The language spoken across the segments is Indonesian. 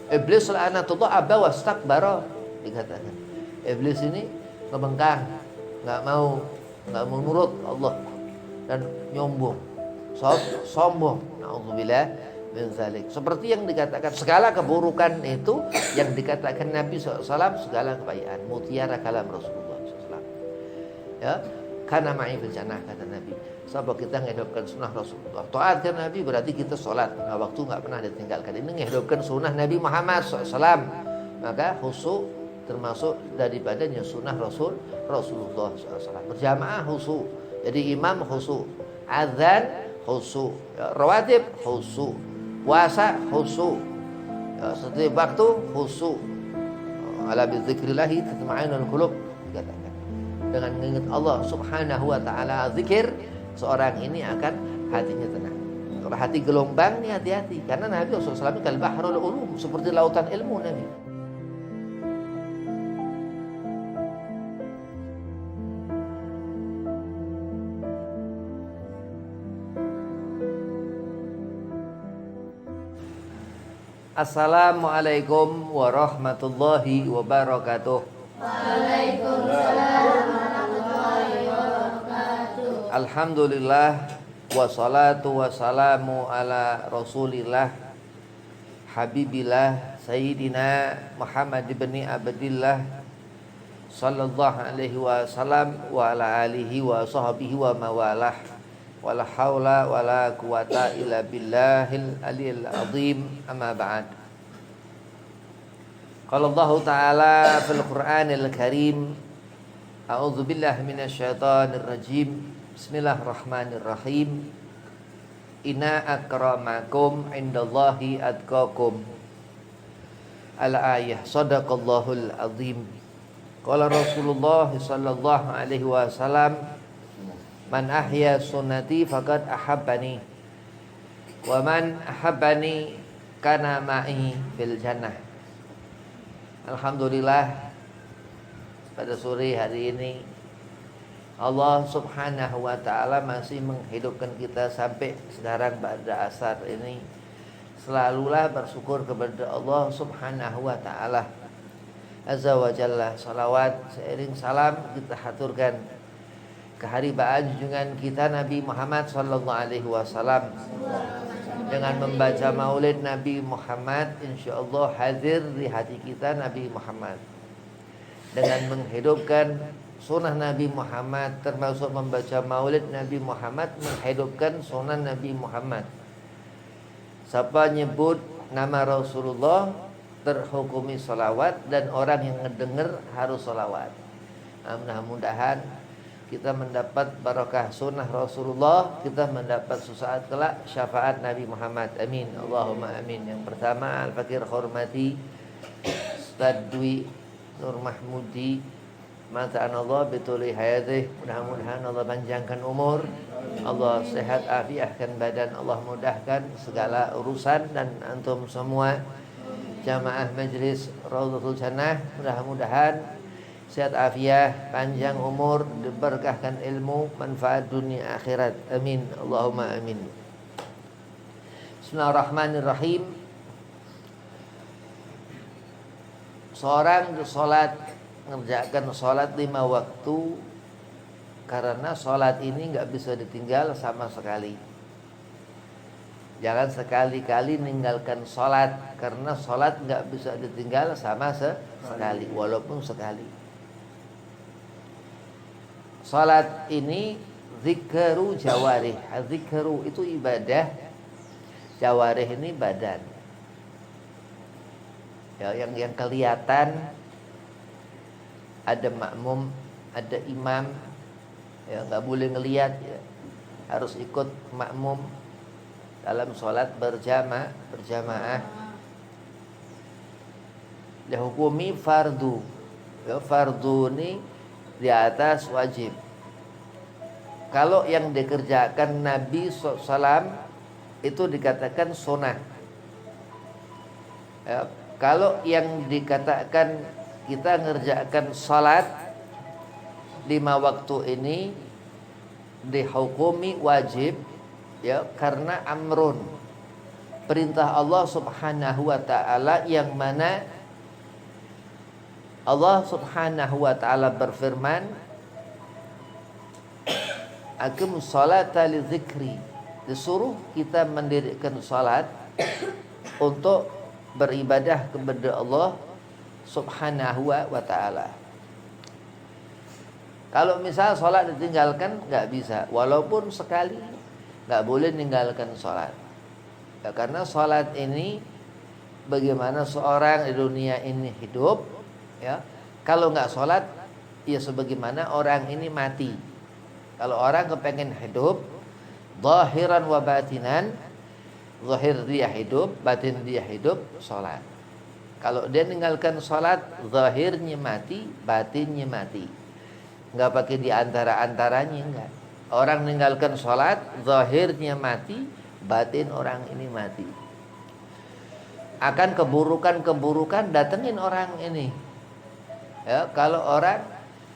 Iblis laknatullah aba wastakbara, dikatakan. Iblis ini ngebengkang, nggak mau nurut Allah dan nyombong, sombong. Nauzubillah min dzalik. Seperti yang dikatakan segala keburukan itu yang dikatakan Nabi SAW, segala kebaikan. Mutiara kalam Rasulullah SAW. Ya, karena ma'i fil jannah, kata Nabi. Sebab kita menghidupkan sunnah Rasulullah. Taatkan Nabi berarti kita sholat. Nah, waktu nggak pernah ditinggalkan. Ini menghidupkan sunnah Nabi Muhammad SAW. Maka khusyuk termasuk daripadanya sunnah Rasulullah SAW. Berjamaah khusyuk. Jadi imam khusyuk, azan khusyuk, ya, rawatib khusyuk, puasa khusyuk, ya, setiap waktu khusyuk. Ala bidzikrillahi tatma'innul qulub, dikatakan. Dengan mengingat Allah Subhanahu wa taala, zikir, seorang ini akan hatinya tenang. Kalau hati gelombang nih, hati-hati, karena Nabi SAW kal bahrul ulum, seperti lautan ilmu Nabi. Assalamualaikum warahmatullahi wabarakatuh. Waalaikumsalam warahmatullahi wabarakatuh. Alhamdulillah, wassalatu wassalamu ala rasulillah, habibillah, sayyidina Muhammad ibn Abdillah, sallallahu alaihi wasallam, wa ala alihi wa sahbihi wa mawalah. Wala haula wala quwata illa billahil aliyil azim, amma ba'd. Qala Allah Ta'ala fil Qur'anil Karim, a'udzu billahi minasyaitonir rajim. Bismillahirrahmanirrahim. Inna akramakum indallahi atqakum. Al-ayah. Shadaqallahul azim. Qala Rasulullah sallallahu alaihi wasallam, man ahya sunnati faqad ahabbani, wa man ahabbani kana ma'i fil jannah. Alhamdulillah, pada sore hari ini Allah Subhanahu wa taala masih menghidupkan kita sampai sekarang pada asar ini. Selalulah bersyukur kepada Allah Subhanahu wa taala azza wa jalla. Salawat seiring salam kita haturkan keharibaan junjungan kita Nabi Muhammad sallallahu alaihi wasallam. Dengan membaca maulid Nabi Muhammad, insyaallah hadir di hati kita Nabi Muhammad. Dengan menghidupkan sunnah Nabi Muhammad, termasuk membaca maulid Nabi Muhammad, menghidupkan sunnah Nabi Muhammad. Siapa nyebut nama Rasulullah terhukumi salawat, dan orang yang ngedenger harus salawat. Mudah-mudahan kita mendapat barakah sunnah Rasulullah, kita mendapat sesaat kelak syafaat Nabi Muhammad. Amin, Allahumma amin. Yang pertama, al-fakir hormati Ustaz Dwi Nur Mahmudi, mata Allah betuli hayatih. Mudah-mudahan Allah panjangkan umur, Allah sehat afiahkan badan, Allah mudahkan segala urusan, dan antum semua jamaah majlis Raudhatul Jannah mudah-mudahan sehat afiah, panjang umur, diberkahkan ilmu, manfaat dunia akhirat. Amin, Allahumma amin. Bismillahirrahmanirrahim. Seorang sholat, mengerjakan sholat 5 waktu, karena sholat ini gak bisa ditinggal sama sekali. Jangan sekali-kali meninggalkan sholat, karena sholat gak bisa ditinggal sama sekali, walaupun sekali. Salat ini zikru jawarih. Zikru itu ibadah, jawarih ini badan. Ya, yang kelihatan ada makmum, ada imam, ya nggak boleh ngelihat, ya. Harus ikut makmum dalam sholat berjamaah. Dihukumi fardu. Ya, fardu ini di atas wajib. Kalau yang dikerjakan Nabi SAW itu dikatakan sunnah. Ya, kalau yang dikatakan kita ngerjakan salat 5 waktu ini dihukumi wajib, ya, karena amrun, perintah Allah Subhanahu wa taala, yang mana Allah Subhanahu wa taala berfirman, aqimus salata li dzikri. Disuruh kita mendirikan salat untuk beribadah kepada Allah Subhanahu wa taala. Kalau misal salat ditinggalkan nggak bisa, walaupun sekali nggak boleh meninggalkan salat. Ya, karena salat ini bagaimana seorang di dunia ini hidup, ya. Kalau nggak salat, ya sebagaimana orang ini mati. Kalau orang kepengen hidup zahiran wa batinan, zahir dia hidup, batin dia hidup, salat. Kalau dia meninggalkan salat, zahirnya mati, batinnya mati. Enggak pakai di antara-antaranya, enggak. Orang meninggalkan salat, zahirnya mati, batin orang ini mati. Akan keburukan-keburukan datengin orang ini. Ya, kalau orang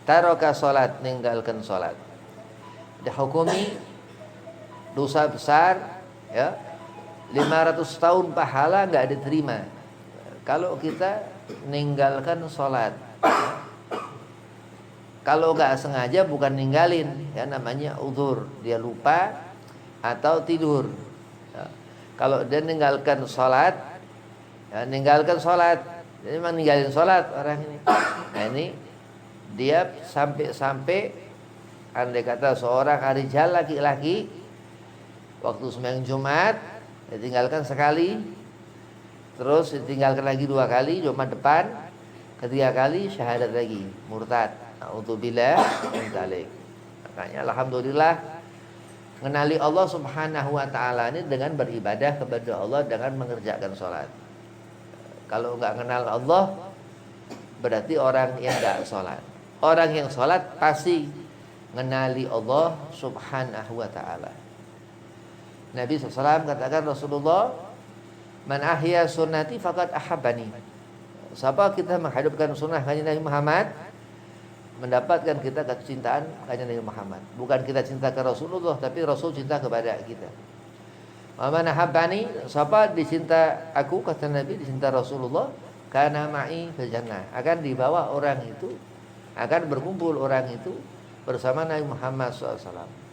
taraka salat, meninggalkan salat, dihukumi dosa besar, ya, 500 tahun pahala nggak diterima. Kalau kita meninggalkan sholat, kalau nggak sengaja bukan ninggalin, ya namanya udzur, dia lupa atau tidur. Ya. Kalau dia meninggalkan sholat, ya, meninggalkan sholat, dia memang ninggalin sholat orang ini. Nah ini dia sampai andai kata seorang rijal laki-laki, waktu sembahyang Jumat ditinggalkan sekali, terus ditinggalkan lagi 2 kali, Jumat depan, ketiga kali syahadat lagi, murtad. A'udzubillah min dzalik. Makanya alhamdulillah mengenali Allah Subhanahu wa taala ini dengan beribadah kepada Allah, dengan mengerjakan sholat. Kalau enggak kenal Allah, berarti orang yang enggak sholat. Orang yang sholat pasti mengenali Allah Subhanahu wa taala. Nabi SAW katakan, Rasulullah, man ahya sunnati faqad ahabbani. Siapa kita menghidupkan sunnah kanjeng Nabi Muhammad, mendapatkan kita kecintaan kanjeng Nabi Muhammad. Bukan kita cinta ke Rasulullah, tapi Rasul cinta kepada kita. Wa man ahabbani, siapa dicinta aku, kata Nabi, dicinta Rasulullah, kana ma'i fil jannah. Akan dibawa orang itu, akan berkumpul orang itu bersama Nabi Muhammad SAW.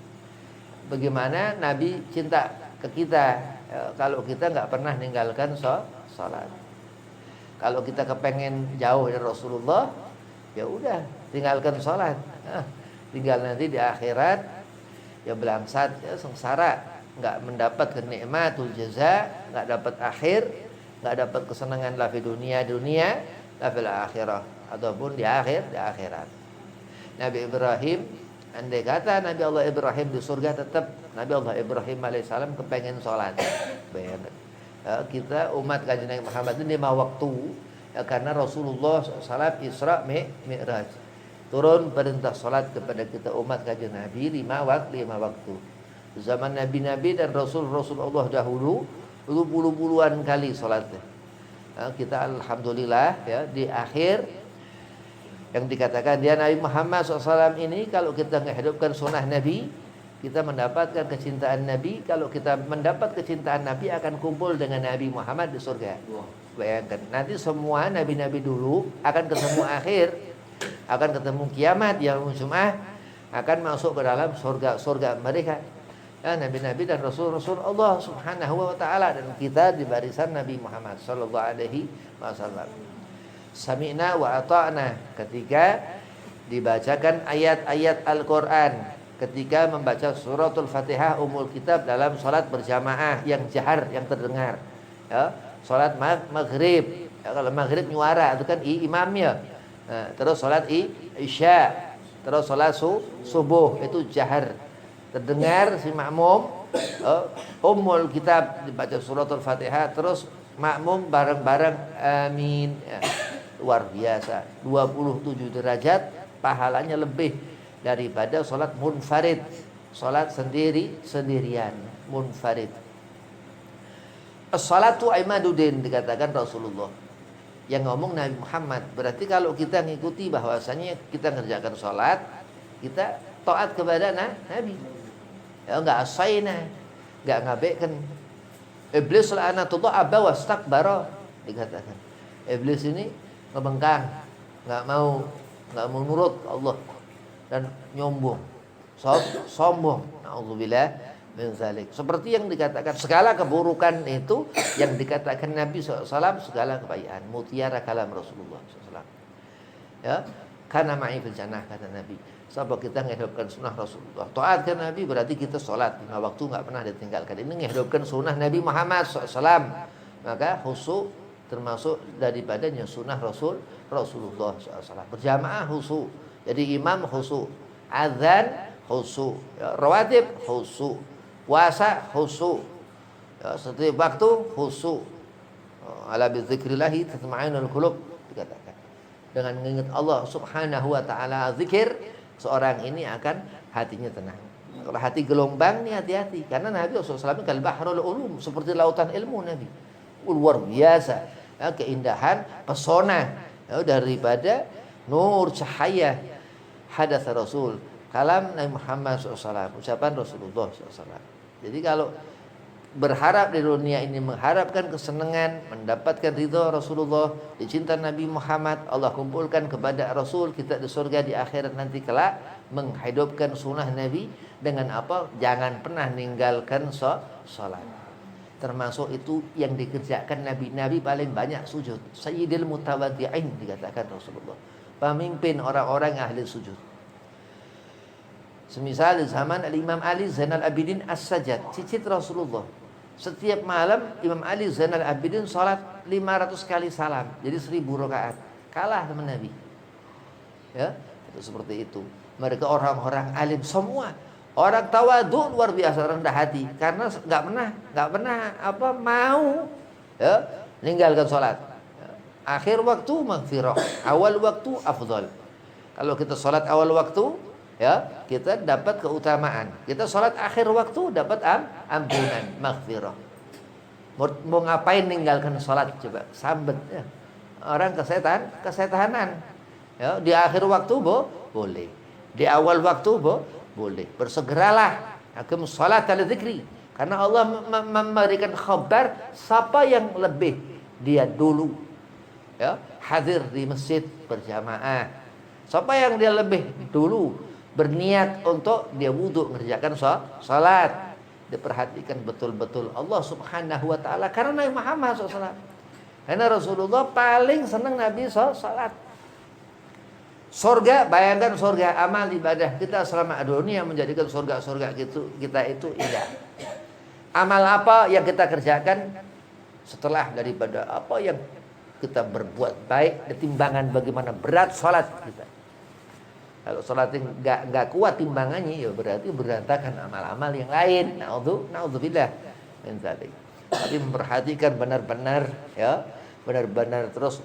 Bagaimana Nabi cinta ke kita, ya, kalau kita nggak pernah meninggalkan sholat. Kalau kita kepengen jauh dari Rasulullah, ya udah tinggalkan sholat. Tinggal nanti di akhirat ya belangsat, ya sengsara, nggak mendapat kenikmatul jaza, nggak dapat akhir, nggak dapat kesenangan la fi dunia la fil akhirah, ataupun di akhirat. Nabi Ibrahim, andai kata Nabi Allah Ibrahim di surga, tetap Nabi Allah Ibrahim alaihissalam kepengen sholat. Bayangkan, ya, kita umat kanjeng Nabi Muhammad ini 5 waktu, ya, karena Rasulullah SAW Isra Mi'raj, turun perintah sholat kepada kita umat kanjeng Nabi 5 waktu. Zaman Nabi-Nabi dan Rasul-Rasul Allah dahulu itu puluh-puluhan kali sholatnya. Ya, kita alhamdulillah, ya, di akhir yang dikatakan dia Nabi Muhammad SAW ini, kalau kita menghidupkan sunnah Nabi, kita mendapatkan kecintaan Nabi. Kalau kita mendapat kecintaan Nabi, akan kumpul dengan Nabi Muhammad di surga. Bayangkan, nanti semua Nabi-Nabi dulu akan ketemu akhir, akan ketemu kiamat yang Jumat, akan masuk ke dalam surga mereka, ya, Nabi-Nabi dan Rasul-Rasul Allah Subhanahu wa ta'ala. Dan kita di barisan Nabi Muhammad sallallahu alaihi wasallam. Sami'na wa ata'na, ketika dibacakan ayat-ayat Al-Quran, ketika membaca suratul Fatihah umul kitab dalam salat berjamaah yang jahar, yang terdengar, ya, salat maghrib, ya, kalau maghrib nyuara itu kan imamnya, nah, terus salat isya, terus salat subuh itu jahar, terdengar si makmum, umul kitab dibaca suratul Fatihah, terus makmum bareng-bareng amin, ya. Luar biasa, 27 derajat pahalanya lebih daripada sholat munfarid, sholat sendirian munfarid. As-salatu imaduddin, dikatakan Rasulullah, yang ngomong Nabi Muhammad. Berarti kalau kita ngikuti bahwasanya kita ngerjakan sholat, kita taat kepada Nabi, ya, nggak asaina, nggak ngabekkan. Iblis la'anatullah aba wastakbara, dikatakan. Iblis ini ngebengkang, nggak mau nurut Allah dan nyombong, sombong. Nauzubillah min zalik. Seperti yang dikatakan segala keburukan itu yang dikatakan Nabi SAW, segala kebaikan, mutiara kalam Rasulullah SAW. Ya, karena ma'i fil jannah, kata Nabi. Sebab kita menghidupkan sunnah Rasulullah. Taatkan Nabi berarti kita sholat 5 waktu nggak pernah ditinggalkan. Ini menghidupkan sunnah Nabi Muhammad SAW. Maka khusyuk termasuk daripadanya sunnah Rasulullah SAW. Berjamaah khusyuk. Jadi imam khusyuk, azan khusyuk, ya, rawatib khusyuk, puasa khusyuk, ya, setiap waktu khusyuk. Ala bizikrillah tatma'innul qulub, dikatakan. Dengan mengingat Allah Subhanahu wa taala, zikir, seorang ini akan hatinya tenang. Kalau hati gelombang nih, hati-hati, karena Nabi SAW kal bahrul ulum, seperti lautan ilmu Nabi. Luar biasa, ya, keindahan, pesona, ya, daripada nur cahaya hadas Rasul, kalam Nabi Muhammad SAW, ucapan Rasulullah SAW. Jadi kalau berharap di dunia ini, mengharapkan kesenangan, mendapatkan ridha Rasulullah, dicinta Nabi Muhammad, Allah kumpulkan kepada Rasul kita di surga di akhirat nanti kelak, menghidupkan sunnah Nabi dengan apa? Jangan pernah ninggalkan salat. Termasuk itu yang dikerjakan Nabi paling banyak sujud. Sayyidil mutawaddi'in, dikatakan Rasulullah, pemimpin orang-orang ahli sujud. Semisal di zaman Imam Ali Zainal Abidin As-Sajjad, cicit Rasulullah. Setiap malam Imam Ali Zainal Abidin salat 500 kali salam, jadi 1000 rakaat. Kalah sama Nabi. Ya, itu seperti itu. Mereka orang-orang alim semua. Orang tawadhu luar biasa, rendah hati, karena nggak pernah mau, ya, meninggalkan salat. Akhir waktu maghfirah, awal waktu afdal. Kalau kita salat awal waktu, ya, kita dapat keutamaan. Kita sholat akhir waktu dapat ampunan, maghfirah. Mau ngapain ninggalkan sholat, coba sambet, ya. Orang kesetanan, ya, di akhir waktu boleh, di awal waktu boleh. Bersegeralah akim sholat ala zikri, karena Allah memberikan khabar siapa yang lebih dia dulu, ya, hadir di masjid berjamaah. Siapa yang dia lebih dulu berniat untuk dia wudhu mengerjakan salat, diperhatikan betul-betul Allah Subhanahu wa taala, karena Nabi Muhammad SAW. Karena Rasulullah paling senang Nabi salat. Surga, bayangkan surga, amal ibadah kita selama dunia menjadikan surga kita itu indah. Amal apa yang kita kerjakan setelah daripada apa yang kita berbuat baik, ditimbangan bagaimana berat salat kita. Kalau sholatnya nggak kuat timbangannya, ya berarti berantakan amal-amal yang lain. Naudzubillah min dzalik. Tapi memperhatikan benar-benar, ya, benar-benar terus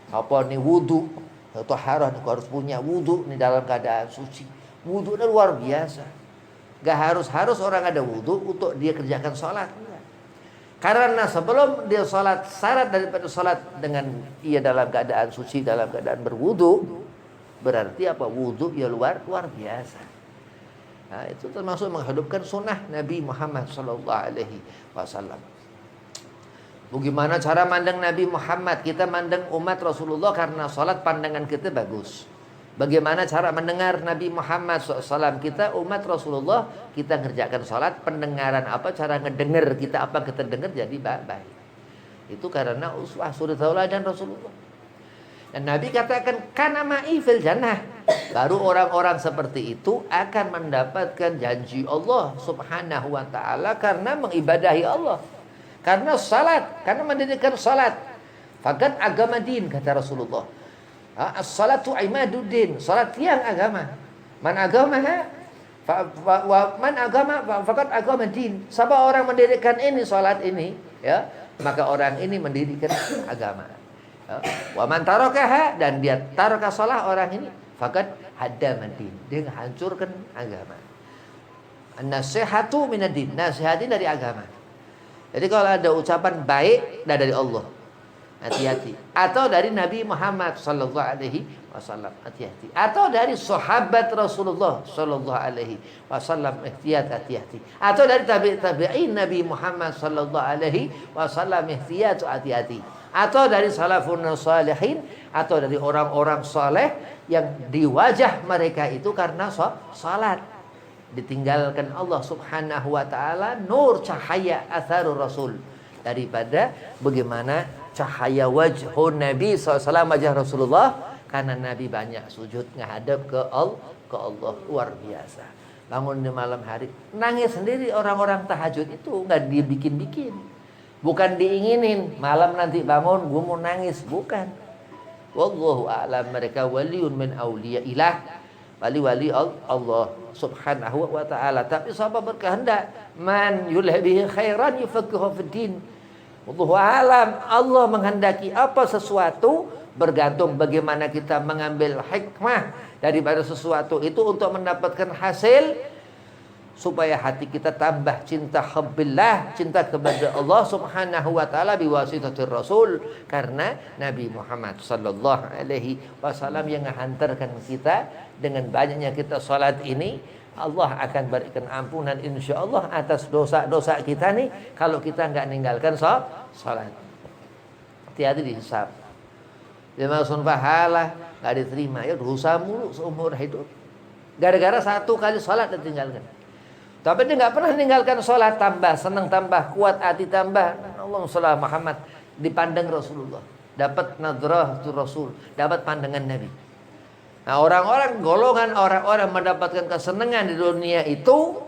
apa nih wudu, taharah, harus punya wudu nih dalam keadaan suci. Wudunya luar biasa. Gak harus orang ada wudu untuk dia kerjakan sholat. Karena sebelum dia sholat, syarat daripada sholat dengan ia dalam keadaan suci, dalam keadaan berwudu, berarti apa? Wudu ya luar biasa. Nah, itu termasuk menghidupkan sunnah Nabi Muhammad SAW. Bagaimana cara mandang Nabi Muhammad? Kita mandang umat Rasulullah karena sholat pandangan kita bagus. Bagaimana cara mendengar Nabi Muhammad SAW? Kita umat Rasulullah, kita ngerjakan sholat, pendengaran apa, cara ngedenger kita apa kita dengar jadi baik. Itu karena uswah suri tauladan Rasulullah. Dan Nabi katakan kana ma'i fil jannah. Baru orang-orang seperti itu akan mendapatkan janji Allah Subhanahu wa taala karena mengibadahi Allah. Karena salat, karena mendirikan salat. Fakat agama din, kata Rasulullah. As-salatu imaduddin, salat tiang agama. Man agamaha man agama fakat agama din. Siapa orang mendirikan ini, salat ini, ya, maka orang ini mendirikan agama. Wa man tarakaha, dan dia taraka salah orang ini, fakat hadama din, dia menghancurkan agama. An-nasihatu minad din, nasihat ini dari agama. Jadi kalau ada ucapan baik dari Allah, hati-hati. Atau dari Nabi Muhammad sallallahu alaihi wasallam, hati-hati. Atau dari sahabat Rasulullah sallallahu alaihi wasallam, hati-hati. Atau dari tabi'in Nabi Muhammad sallallahu alaihi wasallam, hati-hati. Atau dari salafun salihin, atau dari orang-orang saleh yang di wajah mereka itu karena salat. Ditinggalkan Allah subhanahu wa ta'ala nur cahaya atharur rasul, daripada bagaimana cahaya wajhun Nabi SAW, wajah Rasulullah, karena Nabi banyak sujud menghadap ke Allah, luar biasa. Bangun di malam hari nangis sendiri. Orang-orang tahajud itu nggak dibikin-bikin, bukan diinginin malam nanti bangun gue mau nangis, bukan. Wallahu a'lam. Mereka waliun min auliyaillah, wali-wali Allah subhanahu wa ta'ala. Tapi sahabat berkehendak, man yulhibihi khairan yufaqihu fid din. Wallahu a'lam. Allah menghendaki apa sesuatu, bergantung bagaimana kita mengambil hikmah daripada sesuatu itu untuk mendapatkan hasil, supaya hati kita tambah cinta hubbillah, cinta kepada Allah subhanahu wa ta'ala biwasitatir rasul, karena Nabi Muhammad sallallahu alaihi wasallam yang menghantarkan kita. Dengan banyaknya kita salat ini, Allah akan berikan ampunan insyaallah atas dosa-dosa kita nih, kalau kita nggak ninggalkan salat. Hati-hati dihisab. Dia masuk pahala nggak diterima, ya dosa mulu seumur hidup. Gara-gara satu kali salat ditinggalkan. Tapi dia nggak pernah meninggalkan sholat, tambah senang, tambah kuat hati, tambah Allahumma shalli ala Muhammad, dipandang Rasulullah, dapat nadratul Rasul, dapat pandangan Nabi. Nah, golongan orang-orang mendapatkan kesenangan di dunia itu,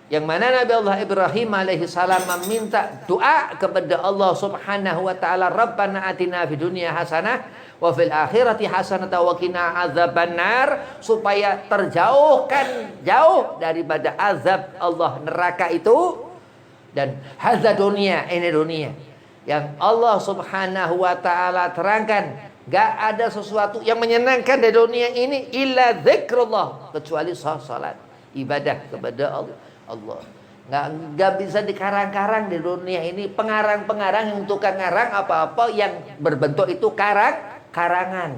yang mana Nabi Allah Ibrahim alaihi salam meminta doa kepada Allah subhanahu wa ta'ala, Rabbana atina fid dunya hasanah wa fil akhirati hasanah wa qina azabannar, supaya jauh daripada azab Allah neraka itu. Dan hadza dunia, ini dunia yang Allah subhanahu wa ta'ala terangkan, gak ada sesuatu yang menyenangkan di dunia ini illa zikrullah, kecuali salat, ibadah kepada Allah. Nggak bisa dikarang-karang di dunia ini. Pengarang-pengarang yang tukang ngarang apa-apa yang berbentuk itu karangan.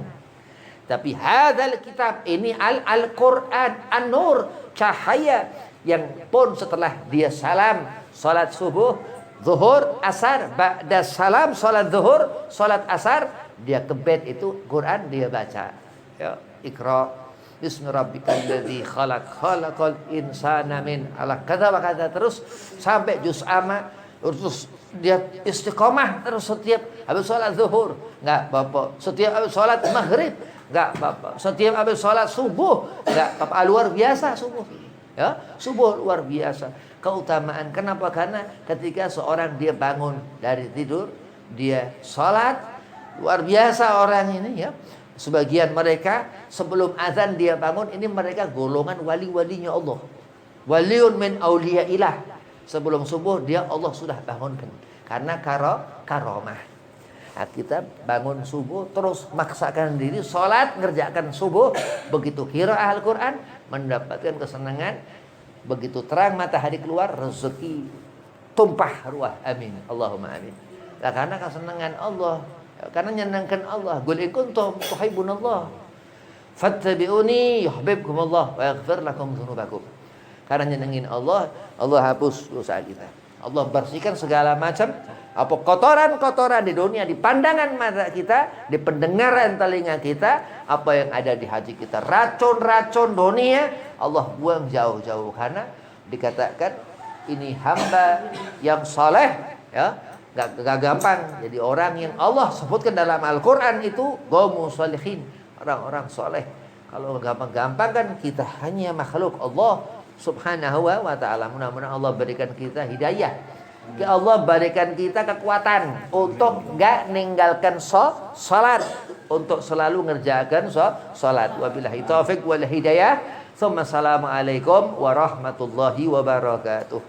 Tapi hadzal kitab ini Al-Quran An-Nur, cahaya yang pun setelah dia salam salat subuh, zuhur, asar, ba'da salam salat zuhur, salat asar, dia ke bed itu Quran dia baca. Ya, Iqra bismi rabbikal ladzi khalaqal insana min 'alaq, kata terus sampai juz amma. Terus dia istiqomah terus setiap habis sholat zuhur, enggak Bapak. Setiap habis sholat maghrib, enggak Bapak. Setiap habis sholat subuh, enggak Bapak. Luar biasa subuh. Ya, subuh luar biasa keutamaan. Kenapa? Karena ketika seorang dia bangun dari tidur, dia sholat, luar biasa orang ini ya. Sebagian mereka sebelum azan dia bangun, ini mereka golongan wali-walinya Allah. Waliun min auliyaillah. Sebelum subuh dia Allah sudah bangunkan. Karena karomah. Nah, kita bangun subuh terus maksakan diri sholat, ngerjakan subuh. Begitu qiraah Al-Quran, mendapatkan kesenangan. Begitu terang matahari keluar, rezeki tumpah ruah. Amin. Allahumma amin. Nah, karena kesenangan Allah, karena nyenangkan Allah. Qul in kuntum tuhibbunallah fattabi'uni yuhibbukumullah wa yaghfir lakum dzunubakum. Karena nyenengin Allah, Allah hapus dosa kita. Allah bersihkan segala macam apa kotoran-kotoran di dunia, di pandangan mata kita, di pendengaran telinga kita, apa yang ada di hati kita, racun-racun dunia, Allah buang jauh-jauh. Karena dikatakan ini hamba yang saleh, ya. Gak gampang jadi orang yang Allah sebutkan dalam Al-Quran itu qaumus shalihin, orang-orang soleh. Kalau gampang-gampang kan kita hanya makhluk Allah subhanahu wa ta'ala. Mudah-mudahan Allah berikan kita hidayah, ya Allah berikan kita kekuatan untuk gak ninggalkan salat, untuk selalu ngerjakan salat. Wabillahi taufiq wal hidayah. Assalamualaikum warahmatullahi wabarakatuh.